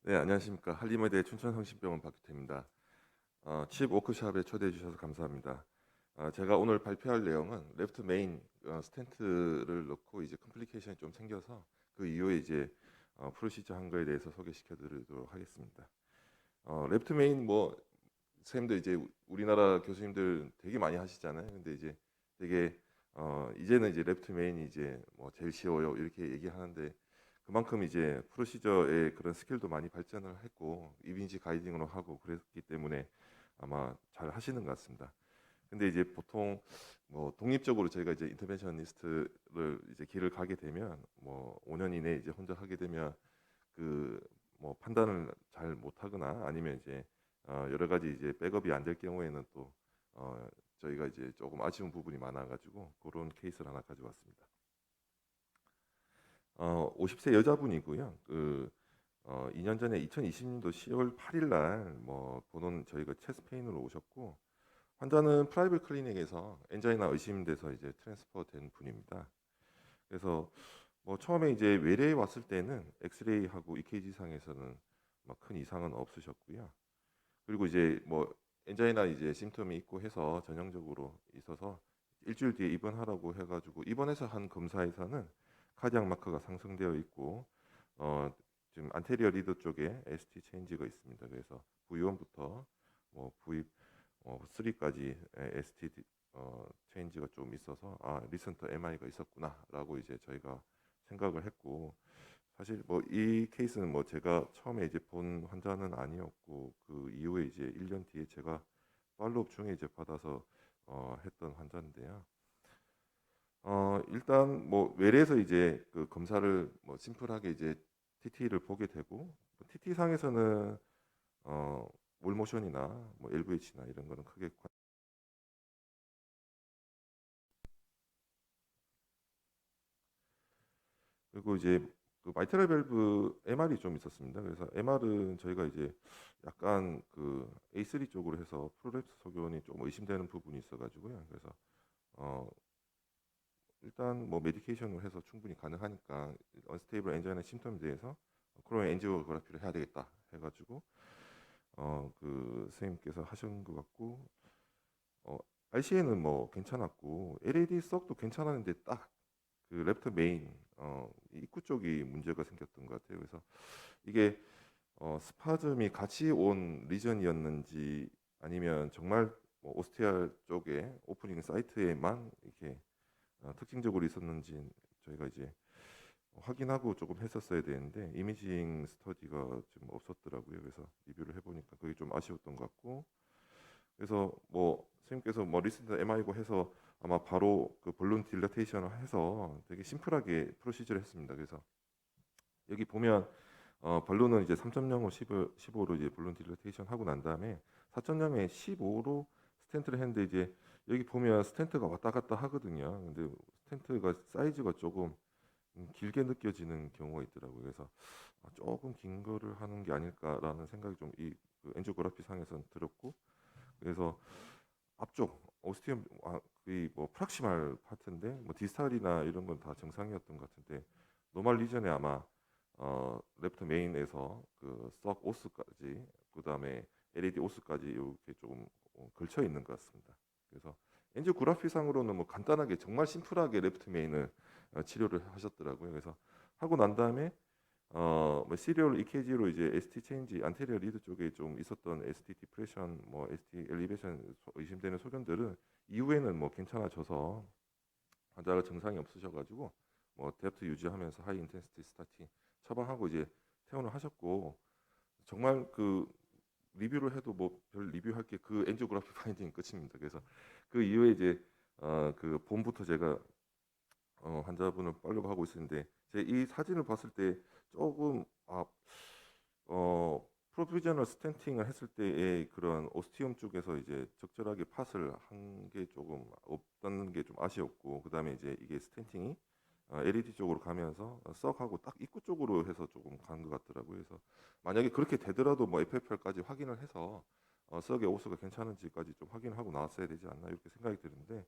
네, 안녕하십니까. 한림의대 춘천성심병원 박규태입니다. 칩 워크숍에 초대해 주셔서 감사합니다. 제가 오늘 발표할 내용은 레프트 메인 스텐트를 넣고 이제 컴플리케이션이 좀 생겨서 그 이후에 이제 프로시저 한 거에 대해서 소개시켜 드리도록 하겠습니다. 레프트 메인 뭐 선생님들 이제 우리나라 교수님들 되게 많이 하시잖아요. 근데 이제 되게 이제는 이제 레프트 메인이 이제 뭐 제일 쉬워요 이렇게 얘기하는데 그만큼 이제 프로시저의 그런 스킬도 많이 발전을 했고 이미지 가이딩으로 하고 그랬기 때문에 아마 잘 하시는 것 같습니다. 근데 이제 보통 뭐 독립적으로 저희가 이제 인터벤셔니스트를 이제 길을 가게 되면 뭐 5년 이내에 이제 혼자 하게 되면 그 뭐 판단을 잘 못하거나 아니면 이제 여러 가지 이제 백업이 안 될 경우에는 또 저희가 이제 조금 아쉬운 부분이 많아가지고 그런 케이스를 하나 가져왔습니다. 50세 여자분이고요. 2년 전에 2020년도 10월 8일 날뭐 보는 저희가 체스트 페인으로 오셨고 환자는 프라이빗 클리닉에서 엔자이나 의심돼서 이제 트랜스퍼 된 분입니다. 그래서 뭐 처음에 이제 외래에 왔을 때는 엑스레이하고 EKG 상에서는 막 큰 이상은 없으셨고요. 그리고 이제 뭐 엔자이나 이제 심텀이 있고 해서 전형적으로 있어서 일주일 뒤에 입원하라고 해가지고 입원해서 한 검사에서는 카디악 마커가 상승되어 있고 지금 안테리어 리더 쪽에 ST 체인지가 있습니다. 그래서 V1부터 뭐 V3까지 ST 체인지가 좀 있어서 리센터 MI가 있었구나라고 이제 저희가 생각을 했고 사실 뭐 이 케이스는 뭐 제가 처음에 이제 본 환자는 아니었고 그 이후에 이제 1년 뒤에 제가 팔로업 중에 이제 받아서 했던 환자인데요. 일단 뭐 외래에서 이제 그 검사를 뭐 심플하게 이제 TT를 보게 되고 TT 상에서는 어 몰모션이나 뭐 LVH나 이런 거는 크게 그리고 이제 그 마이트럴 밸브 MR이 좀 있었습니다. 그래서 MR은 저희가 이제 약간 그 A3 쪽으로 해서 프로랩스 소견이 좀 의심되는 부분이 있어가지고요. 그래서 어 일단 뭐 메디케이션으로 해서 충분히 가능하니까 언스테이블 엔자이나 심텀에 대해서 코로나 엔지오그래피를 해야 되겠다 해가지고 그 선생님께서 하신 것 같고 RCA는 뭐 괜찮았고 LAD 썩도 괜찮았는데 딱 그 랩터 메인 입구 쪽이 문제가 생겼던 것 같아요. 그래서 이게 스파즘이 같이 온 리전이었는지 아니면 정말 뭐 오스티알 쪽에 오프닝 사이트에만 이렇게 특징적으로 있었는지 저희가 이제 확인하고 조금 했었어야 되는데 이미징 스터디가 좀 없었더라고요. 그래서 리뷰를 해보니까 그게 좀 아쉬웠던 것 같고 그래서 뭐 선생님께서 뭐 리센트 MI고 해서 아마 바로 그 볼룬 딜라테이션을 해서 되게 심플하게 프로시저를 했습니다. 그래서 여기 보면 발론은 이제 3.05, 15로 이제 볼룬 딜라테이션 하고 난 다음에 4.0에 15로 스텐트를 했는데 이제 여기 보면 스텐트가 왔다 갔다 하거든요. 근데 스텐트가 사이즈가 조금 길게 느껴지는 경우가 있더라고요. 그래서 조금 긴 거를 하는 게 아닐까라는 생각이 좀이 그 엔지오그래피 상에서는 들었고 그래서 앞쪽 오스티움 거의 뭐 프락시말 파트인데 뭐 디스탈이나 이런 건 다 정상이었던 것 같은데 노말 리전에 아마 레프트 메인에서 그썩 오스까지 그다음에 LED 오스까지 이렇게 조금 걸쳐 있는 것 같습니다. 그래서 엔지오 그래피 상으로는 뭐 간단하게 정말 심플하게 레프트 메인을 치료를 하셨더라고요. 그래서 하고 난 다음에 뭐 시리얼 EKG로 이제 ST 체인지 안테리어 리드 쪽에 좀 있었던 ST 디프레션 뭐 ST 엘리베이션 의심되는 소견들은 이후에는 뭐 괜찮아져서 환자가 증상이 없으셔가지고 뭐 데프트 유지하면서 하이 인텐시티 스타팅 처방하고 이제 퇴원을 하셨고 정말 그 리뷰를 해도 뭐 별 리뷰할 게 그 엔지오그래피 파인딩 끝입니다. 그래서 그 이후에 이제 그 봄부터 제가 환자분을 팔로우 하고 있었는데 제 이 사진을 봤을 때 조금 프로비저널 스텐팅을 했을 때의 그런 오스티움 쪽에서 이제 적절하게 팟을 한 게 조금 없다는 게 좀 아쉬웠고 그다음에 이제 이게 스텐팅이 LED 쪽으로 가면서 썩 하고 딱 입구 쪽으로 해서 조금 간 것 같더라고요. 그래서 만약에 그렇게 되더라도 뭐 FFR까지 확인을 해서 썩의 오수가 괜찮은지까지 좀 확인하고 나왔어야 되지 않나 이렇게 생각이 드는데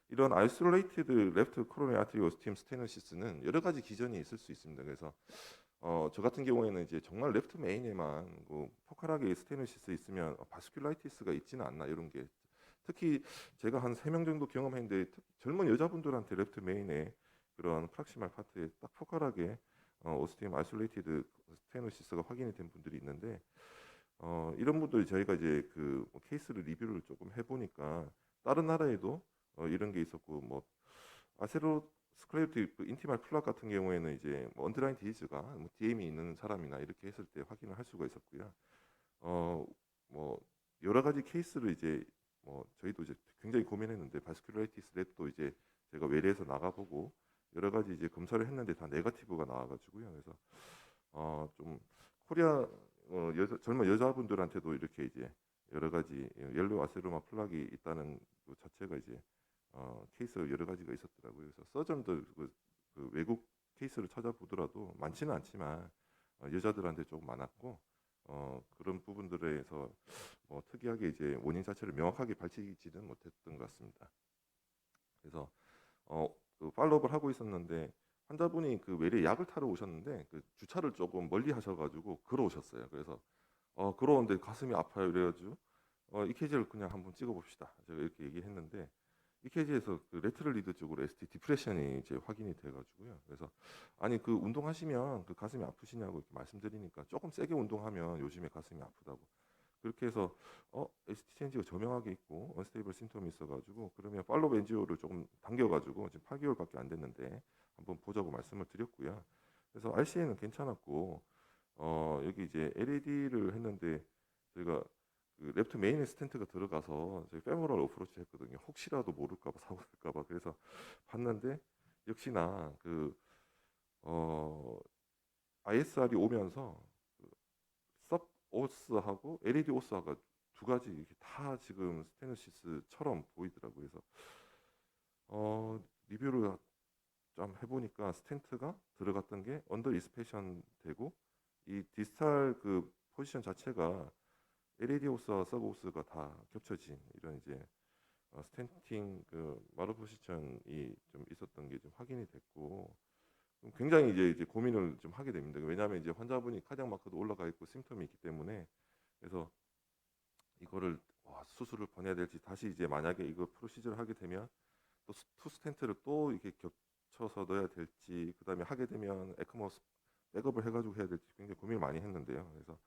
이런 아이솔레이티드 레프트 코로네 아트리 오스티움 스테노시스는 여러 가지 기전이 있을 수 있습니다. 그래서 저 같은 경우에는 이제 정말 레프트 메인에만 포칼하게 스테노시스 있으면 바스큘라이티스가 있지는 않나 이런 게 특히 제가 한 3명 정도 경험했는데 젊은 여자분들한테 레프트 메인에 그런 프락시말 파트에 딱 포칼하게 오스티움 아이솔레이티드 스테노시스가 확인이 된 분들이 있는데 이런 분들 저희가 이제 그뭐 케이스를 리뷰를 조금 해보니까 다른 나라에도 이런 게 있었고 뭐 아세로스클레로틱 인티말 플락 같은 경우에는 이제 뭐 언더라인 디지즈가 뭐 DM이 있는 사람이나 이렇게 했을 때 확인을 할 수가 있었고요. 어 뭐 여러 가지 케이스를 이제 뭐 저희도 이제 굉장히 고민했는데 바스큘라이티스 랩도 이제 제가 외래에서 나가보고 여러 가지 이제 검사를 했는데 다 네거티브가 나와가지고요. 그래서 좀 코리아 젊은 여자분들한테도 이렇게 이제 여러 가지 옐로우 아세로마 플락이 있다는 그 자체가 이제 케이스가 여러 가지가 있었더라고요. 그래서 서전들 그 외국 케이스를 찾아보더라도 많지는 않지만 여자들한테 조금 많았고 그런 부분들에서 특이하게 이제 원인 자체를 명확하게 밝히지는 못했던 것 같습니다. 그래서 그 팔로업을 하고 있었는데 환자분이 그 외래 약을 타러 오셨는데 그 주차를 조금 멀리 하셔가지고 걸어오셨어요. 그래서 걸어오는데 가슴이 아파요. 이래가지고 EKG를 그냥 한번 찍어봅시다. 제가 이렇게 얘기했는데 EKG에서 그 레트럴 리드 쪽으로 ST 디프레션이 이제 확인이 돼가지고요. 그래서 아니 그 운동하시면 그 가슴이 아프시냐고 이렇게 말씀드리니까 조금 세게 운동하면 요즘에 가슴이 아프다고. 그렇게 해서 ST 체인지가 저명하게 있고 언스테이블 심텀이 있어가지고 그러면 팔로우 엔지오를 조금 당겨가지고 지금 8개월밖에 안 됐는데 한번 보자고 말씀을 드렸고요. 그래서 RCA는 괜찮았고 여기 이제 LAD를 했는데 저희가 그 레프트 메인에 스텐트가 들어가서 저희 페모럴 어프로치 했거든요. 혹시라도 모를까봐 사고 날까봐 그래서 봤는데 역시나 어, ISR이 오면서 섭 오스하고 LED 오스가 두 가지 이렇게 다 지금 스테노시스처럼 보이더라고요. 그래서 리뷰를 좀 해보니까 스텐트가 들어갔던 게 언더 리스페션 되고 이 디스탈 그 포지션 자체가 LED 오스와 서브 오스가 다 겹쳐진 이런 이제 스탠팅 그 마루 포지션이 좀 있었던 게 좀 확인이 됐고 굉장히 이제 고민을 좀 하게 됩니다. 왜냐하면 이제 환자분이 카디악 마크도 올라가 있고 심텀이 있기 때문에 그래서 이거를 수술을 보내야 될지 다시 이제 만약에 이거 프로시저를 하게 되면 또 투 스텐트를 또 이렇게 겹쳐서 넣어야 될지 그다음에 하게 되면 에크모 백업을 해가지고 해야 될지 굉장히 고민을 많이 했는데요. 그래서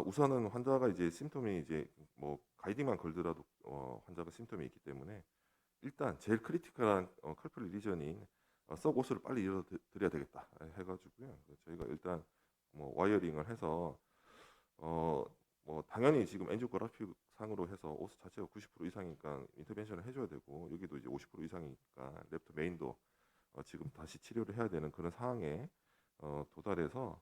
우선은 환자가 이제 심톰이 이제 뭐 가이딩만 걸더라도 환자가 심톰이 있기 때문에 일단 제일 크리티컬한 컬플 리전인 썩 옷을 빨리 잃어드려야 되겠다 해가지고요. 저희가 일단 뭐 와이어링을 해서 뭐 당연히 지금 엔지오그래피 상으로 해서 오스 자체가 90% 이상이니까 인터벤션을 해줘야 되고 여기도 이제 50% 이상이니까 랩트 메인도 지금 다시 치료를 해야 되는 그런 상황에 도달해서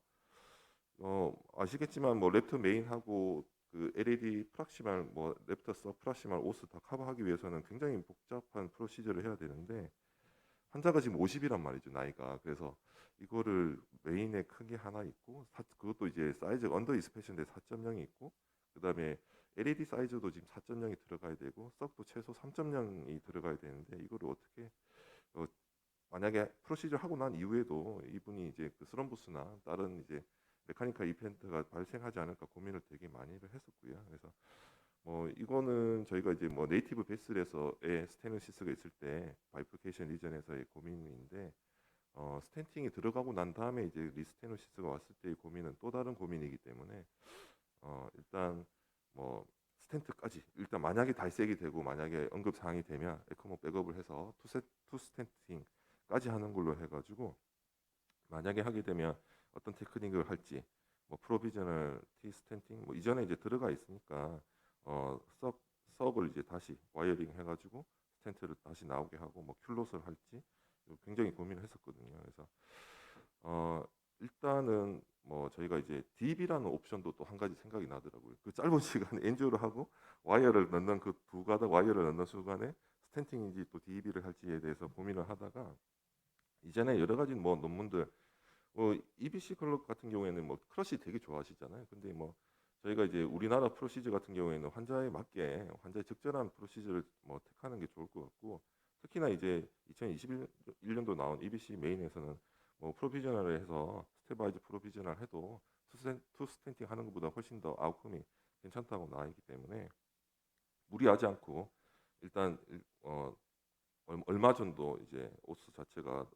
아시겠지만 뭐 랩트 메인하고 그 LED 프락시말 뭐 랩터 프락시말 오스 다 커버하기 위해서는 굉장히 복잡한 프로시저를 해야 되는데 환자가 지금 50이란 말이죠 나이가. 그래서 이거를 메인에 큰 게 하나 있고 그것도 이제 사이즈 언더 이스페셜인데 4.0이 있고 그다음에 LED 사이즈도 지금 4.0이 들어가야 되고 썩도 최소 3.0이 들어가야 되는데 이거를 어떻게 어, 만약에 프로시저 하고 난 이후에도 이분이 이제 그 스럼부스나 다른 이제 메카니컬 이벤트가 발생하지 않을까 고민을 되게 많이를 했었고요. 그래서 뭐 이거는 저희가 이제 뭐 네이티브 베슬에서의 스테노시스가 있을 때 바이플케이션 리전에서의 고민인데 스텐팅이 들어가고 난 다음에 이제 리스테노시스가 왔을 때의 고민은 또 다른 고민이기 때문에 일단 뭐 스텐트까지 일단 만약에 달색이 되고 만약에 응급 사항이 되면 에크모 백업을 해서 투 스텐팅까지 하는 걸로 해가지고 만약에 하게 되면 어떤 테크닉을 할지 뭐 프로비저널 티 스텐팅 뭐 이전에 이제 들어가 있으니까 썩을 이제 다시 와이어링 해가지고 스텐트를 다시 나오게 하고 뭐 큘롯을 할지 굉장히 고민을 했었거든요. 그래서 일단은 뭐 저희가 이제 DB라는 옵션도 또 한 가지 생각이 나더라고요. 그 짧은 시간에 엔조를 하고 와이어를 넣는 그 두 가닥 와이어를 넣는 순간에 스텐팅인지 또 DB를 할지에 대해서 고민을 하다가 이전에 여러 가지 뭐 논문들 EBC 클럽 같은 경우에는 뭐 크러쉬 되게 좋아하시잖아요. 근데 뭐 저희가 이제 우리나라 프로시저 같은 경우에는 환자에 맞게 환자의 적절한 프로시저를 뭐 택하는 게 좋을 것 같고 특히나 이제 2021년도 나온 EBC 메인에서는 뭐 프로비저널을 해서 스테바이즈 프로비저널 해도 투 스텐팅 하는 것보다 훨씬 더 아웃컴이 괜찮다고 나와 있기 때문에 무리하지 않고 일단 얼마 정도 이제 오스 자체가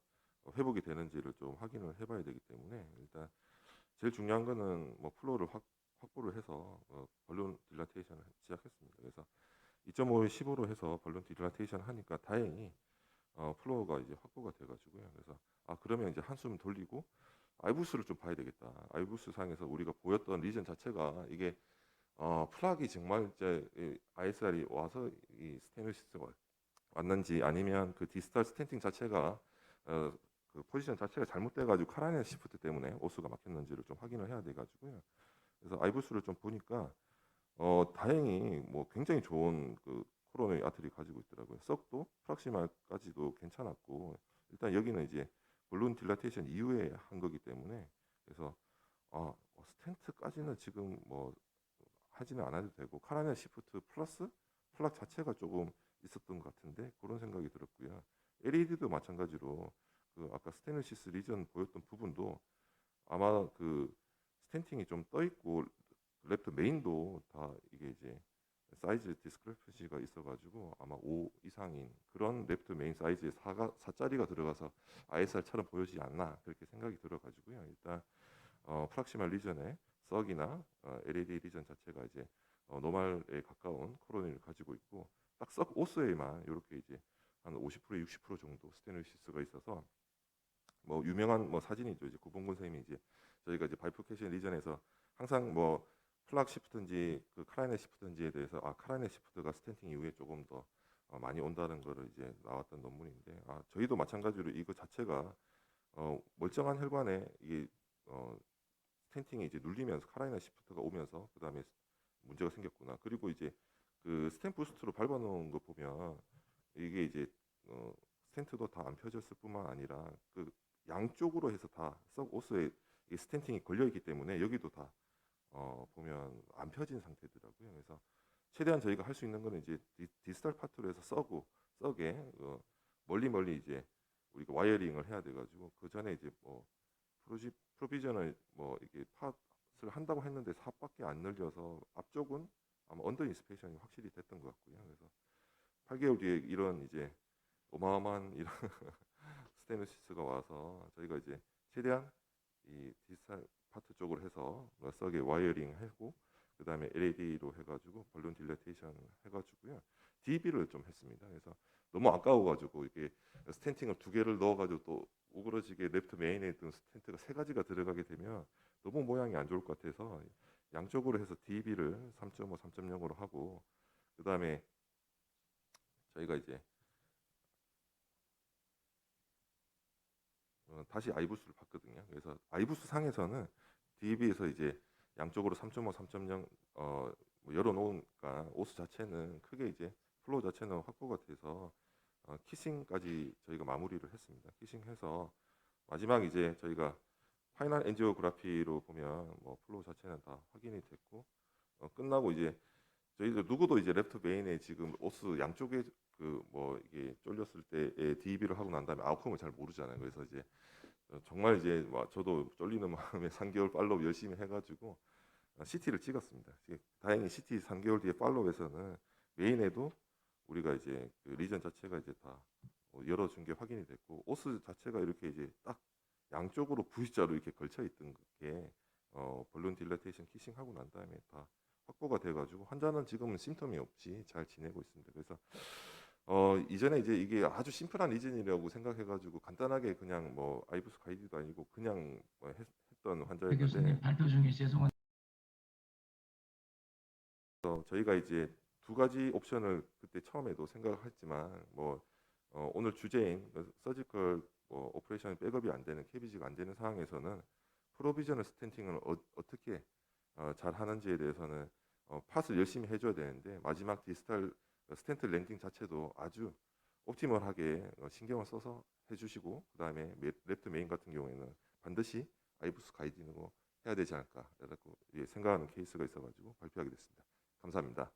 회복이 되는지를 좀 확인을 해봐야 되기 때문에 일단 제일 중요한 거는 뭐 플로우를 확보를 해서 벌룬 딜라테이션을 시작했습니다. 그래서 2.5에 15로 해서 벌룬 딜라테이션 하니까 다행히 플로우가 이제 확보가 돼가지고요. 그래서 그러면 이제 한숨 돌리고 아이부스를 좀 봐야 되겠다. 아이부스 상에서 우리가 보였던 리전 자체가 이게 플락이 정말 이제 ISR이 와서 이 스테노시스가 왔는지 아니면 그 디스탈 스탠팅 자체가 그 포지션 자체가 잘못돼가지고 카라이널 시프트 때문에 오스가 막혔는지를 좀 확인을 해야 돼가지고요. 그래서 아이부스를 좀 보니까 다행히 뭐 굉장히 좋은 그 코로너리 아트리 가지고 있더라고요. 썩도 프락시말까지도 괜찮았고 일단 여기는 이제 볼룬 딜라테이션 이후에 한 거기 때문에 그래서 스텐트까지는 지금 뭐 하지는 않아도 되고 카라이널 시프트 플러스 플락 자체가 조금 있었던 것 같은데 그런 생각이 들었고요. LED도 마찬가지로 그 아까 스테노시스 리전 보였던 부분도 아마 그 스탠팅이 좀 떠 있고 랩터 메인도 다 이게 이제 사이즈 디스크레펀시가 있어가지고 아마 5 이상인 그런 랩터 메인 사이즈의 4자리가 들어가서 ISR처럼 보여지지 않나 그렇게 생각이 들어가지고요. 일단 프락시말 리전의 썩이나 LED 리전 자체가 이제 노말에 가까운 코로니를 가지고 있고 딱 썩 오스에만 이렇게 이제 한 50% 60% 정도 스테노시스가 있어서 뭐 유명한 뭐 사진이죠. 이제 구봉근 선생님이 이제 저희가 이제 바이포케이션 리전에서 항상 뭐 플락 시프트인지 그 카라이널 시프트인지에 대해서 카라이널 시프트가 스탠팅 이후에 조금 더 많이 온다는 거를 이제 나왔던 논문인데 저희도 마찬가지로 이거 자체가 멀쩡한 혈관에 이게 스탠팅이 이제 눌리면서 카라이널 시프트가 오면서 그 다음에 문제가 생겼구나. 그리고 이제 그 스tent 부스트로 밟아놓은 거 보면 이게 이제 스텐트도 다 안 펴졌을 뿐만 아니라 그 양쪽으로 해서 다 썩 오스에 이 스텐팅이 걸려 있기 때문에 여기도 다 보면 안 펴진 상태더라고요. 그래서 최대한 저희가 할 수 있는 거는 이제 디스탈 파트로 해서 썩에 멀리 이제 우리가 와이어링을 해야 돼가지고 그 전에 이제 뭐 프로비전을 뭐 이게 팟을 한다고 했는데 4밖에 안 늘려서 앞쪽은 아마 언더 인스페이션이 확실히 됐던 것 같고요. 그래서 8개월 뒤에 이런 이제 어마어마한 이런 스테노시스가 와서 저희가 이제 최대한 이 디지털 파트 쪽으로 해서 썩에 와이어링 하고 그 다음에 LED로 해가지고 벌룬 딜레테이션 해가지고요. DB를 좀 했습니다. 그래서 너무 아까워가지고 이게 스텐팅을 2개를 넣어가지고 또 오그러지게 랩트 메인에 있던 스텐트가 3가지가 들어가게 되면 너무 모양이 안 좋을 것 같아서 양쪽으로 해서 DB를 3.5, 3.0으로 하고 그 다음에 저희가 이제 다시 아이부스를 봤거든요. 그래서 아이부스 상에서는 DB에서 이제 양쪽으로 3.5, 3.0 뭐 열어놓으니까 오스 자체는 크게 이제 플로우 자체는 확보가 돼서 키싱까지 저희가 마무리를 했습니다. 키싱해서 마지막 이제 저희가 파이널 엔지오그래피로 보면 뭐 플로우 자체는 다 확인이 됐고 끝나고 이제 저희들 누구도 이제 랩터 메인에 지금 오스 양쪽에 그 뭐 이게 쫄렸을 때에 DB를 하고 난 다음에 아웃컴을 잘 모르잖아요. 그래서 이제 정말 이제 저도 쫄리는 마음에 3개월 팔로우 열심히 해가지고 CT를 찍었습니다. 다행히 CT 3개월 뒤에 팔로우에서는 메인에도 우리가 이제 그 리전 자체가 이제 다 열어준 게 확인이 됐고 오스 자체가 이렇게 이제 딱 양쪽으로 V자로 이렇게 걸쳐 있던 게 벌룬 딜레테이션 키싱하고 난 다음에 다 확보가 돼가지고 환자는 지금은 심텀이 없이 잘 지내고 있습니다. 그래서 이전에 이제 이게 아주 심플한 리즌이라고 생각해가지고 간단하게 그냥 뭐 아이부스 가이드도 아니고 그냥 뭐 했던 네, 환자였는데 교수님 발표 중에 죄송한 저희가 이제 2가지 옵션을 그때 처음에도 생각을 했지만 뭐 오늘 주제인 서지컬 뭐 오퍼레이션 백업이 안 되는 KBG가 안 되는 상황에서는 프로비저널 스텐팅을 어떻게 잘 하는지에 대해서는 팟을 열심히 해줘야 되는데 마지막 디스탈 스텐트 랜딩 자체도 아주 옵티멀하게 신경을 써서 해주시고 그 다음에 랩트 메인 같은 경우에는 반드시 아이부스 가이드로 해야 되지 않을까라고 생각하는 케이스가 있어가지고 발표하게 됐습니다. 감사합니다.